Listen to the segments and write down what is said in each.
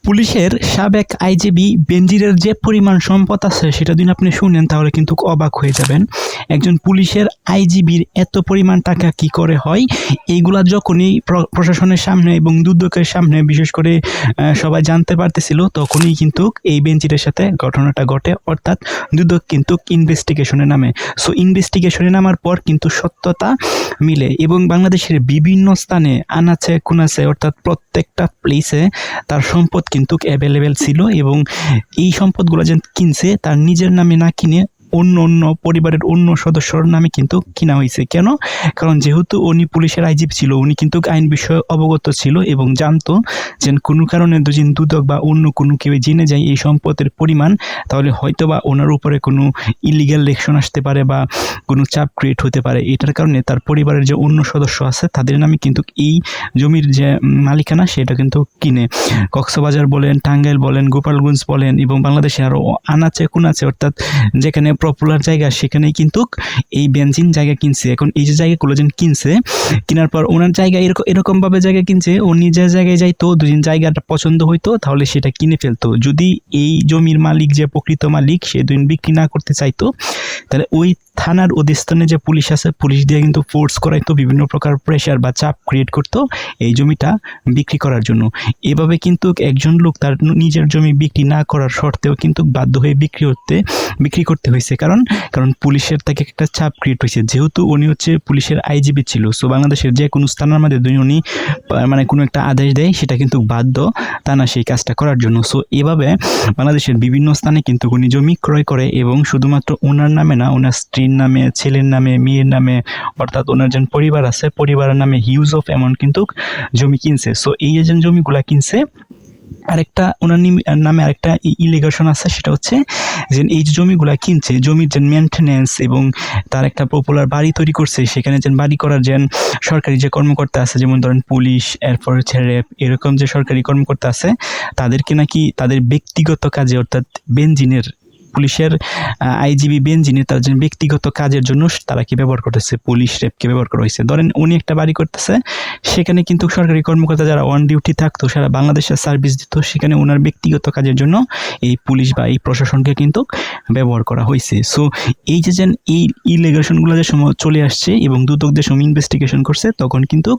পুলিশের সাবেক আইজিবি বেনজিরের যে পরিমাণ সম্পদ আছে সেটা যদি আপনি শুনেন তাহলে কিন্তু অবাক হয়ে যাবেন। একজন পুলিশের আইজিবির এত পরিমাণ টাকা কি করে হয়, এইগুলা যখনই প্রশাসনের সামনে এবং দুদকের সামনে বিশেষ করে সবাই জানতে পারতেছিল, তখনই কিন্তু এই বেনজিরের সাথে ঘটনাটা ঘটে। অর্থাৎ দুদক কিন্তু ইনভেস্টিগেশনে নামে। সো ইনভেস্টিগেশনে নামার পর কিন্তু সত্যতা মিলে এবং বাংলাদেশের বিভিন্ন স্থানে আনাচে কুনাচে অর্থাৎ প্রত্যেকটা প্লেসে তার সম্পদ কিন্তু অ্যাভেলেবেল ছিল এবং এই সম্পদগুলো যে কিনছে তার নিজের নামে না কিনে অন্য পরিবারের অন্য সদস্যর নামে কিন্তু কিনা হয়েছে। কেন? কারণ যেহেতু উনি পুলিশের আইজিপি ছিল, উনি কিন্তু আইন বিষয়ে অবগত ছিল এবং জানতো যে কোনো কারণে যদি দুদক বা অন্য কোনো কেউ জেনে যায় এই সম্পদের পরিমাণ, তাহলে হয়তো বা ওনার উপরে কোনো ইলিগ্যাল অ্যাকশন আসতে পারে বা কোনো চাপ ক্রিয়েট হতে পারে। এটার কারণে তার পরিবারের যে অন্য সদস্য আছে তাদের নামে কিন্তু এই জমির যে মালিকানা সেটা কিন্তু কিনে। কক্সবাজার বলেন, টাঙ্গাইল বলেন, গোপালগঞ্জ বলেন এবং বাংলাদেশে আরও আনাচে কুনাচে অর্থাৎ যেখানে পপুলার জায়গা সেখানেই কিন্তু এই বেনজিন জায়গা কিনছে। এখন এই যে জায়গাগুলো যেন কিনছে, কেনার পর ওনার জায়গা এরকমভাবে জায়গা কিনছে, ও নিজের জায়গায় যাইতো, দুদিন জায়গাটা পছন্দ হইতো তাহলে সেটা কিনে ফেলতো। যদি এই জমির মালিক যে প্রকৃত মালিক সে দুদিন বিক্রি না করতে চাইতো, তাহলে ওই থানার অধীনস্থনে যে পুলিশ আছে, পুলিশ দিয়ে কিন্তু ফোর্স করাইতো, বিভিন্ন প্রকার প্রেশার বা চাপ ক্রিয়েট করতো এই জমিটা বিক্রি করার জন্য। এভাবে কিন্তু একজন লোক তার নিজের জমি বিক্রি না করার শর্তেও কিন্তু বাধ্য হয়ে বিক্রি করতে হয়েছে। কারণ পুলিশের থেকে একটা চাপ ক্রিয়েট হয়েছে। যেহেতু উনি হচ্ছে পুলিশের আইজিবি ছিল, সো বাংলাদেশের যে কোনো স্থানের মধ্যে উনি মানে কোনো একটা আদেশ দেয় সেটা কিন্তু বাধ্য তা না সেই কাজটা করার জন্য। সো এভাবে বাংলাদেশের বিভিন্ন স্থানে কিন্তু উনি জমি ক্রয় করে এবং শুধুমাত্র ওনার নামে না, ওনার স্ত্রীর নামে, ছেলের নামে, মেয়ের নামে অর্থাৎ ওনার যে পরিবার আছে পরিবারের নামে হিউজ অফ অ্যামাউন্ট কিন্তু জমি কিনছে। সো এই যে জমিগুলা কিনছে, আরেকটা ওনার নামে আরেকটা ইলিগেশন আছে, সেটা হচ্ছে যে এই যে জমিগুলা কিনছে, জমির যে মেনটেন্যান্স এবং তার একটা পপুলার বাড়ি তৈরি করছে, সেখানে যে বাড়ি করার যে সরকারি যে কর্মকর্তা আছে, যেমন ধরেন পুলিশ, এরপর হচ্ছে র্যাব, এরকম যে সরকারি কর্মকর্তা আছে, তাদেরকে নাকি তাদের ব্যক্তিগত কাজে অর্থাৎ বেনজিনের পুলিশের আইজিবি বেনজিনের তার যে ব্যক্তিগত কাজের জন্য তারা কি ব্যবহার করতেছে, পুলিশ র্যাবকে ব্যবহার করা হয়েছে। ধরেন উনি একটা বাড়ি করতেছে, সেখানে কিন্তু সরকারি কর্মকর্তা যারা অন ডিউটি থাকতো, সারা বাংলাদেশের সার্ভিস দিত, সেখানে ওনার ব্যক্তিগত কাজের জন্য এই পুলিশ বা এই প্রশাসনকে কিন্তু ব্যবহার করা হয়েছে। সো এই যে এই ইলিগেশনগুলো যে সময় চলে আসছে এবং দুদক যে সময় ইনভেস্টিগেশন করছে, তখন কিন্তু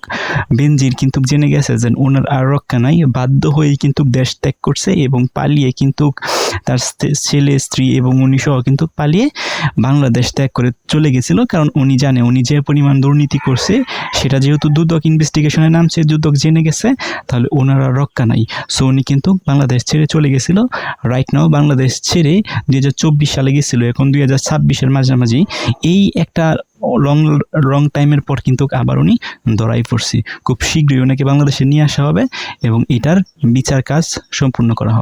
বেনজির কিন্তু জেনে গেছে যে ওনার আর রক্ষা নাই, বাধ্য হয়ে কিন্তু দেশ ত্যাগ করছে এবং পালিয়ে কিন্তু তার ছেলে, স্ত্রী এবং উনি সহ কিন্তু পালিয়ে বাংলাদেশ ত্যাগ করে চলে গেছিল। কারণ উনি জানে উনি যে পরিমাণ দুর্নীতি করছে সেটা যেহেতু দুদক ইনভেস্টিগেশনে নামছে, দুদক জেনে গেছে, তাহলে ওনার আর রক্ষা নাই। সো উনি কিন্তু বাংলাদেশ ছেড়ে চলে গেছিল। রাইট নাও বাংলাদেশ ছেড়ে 2024 সালে গেছিল, এখন 2026-এর মাঝামাঝি। এই একটা লং টাইমের পর কিন্তু আবার উনি ধরাই পড়ছি। খুব শীঘ্রই ওনাকে বাংলাদেশে নিয়ে আসা হবে এবং এটার বিচার কাজ সম্পূর্ণ করা হবে।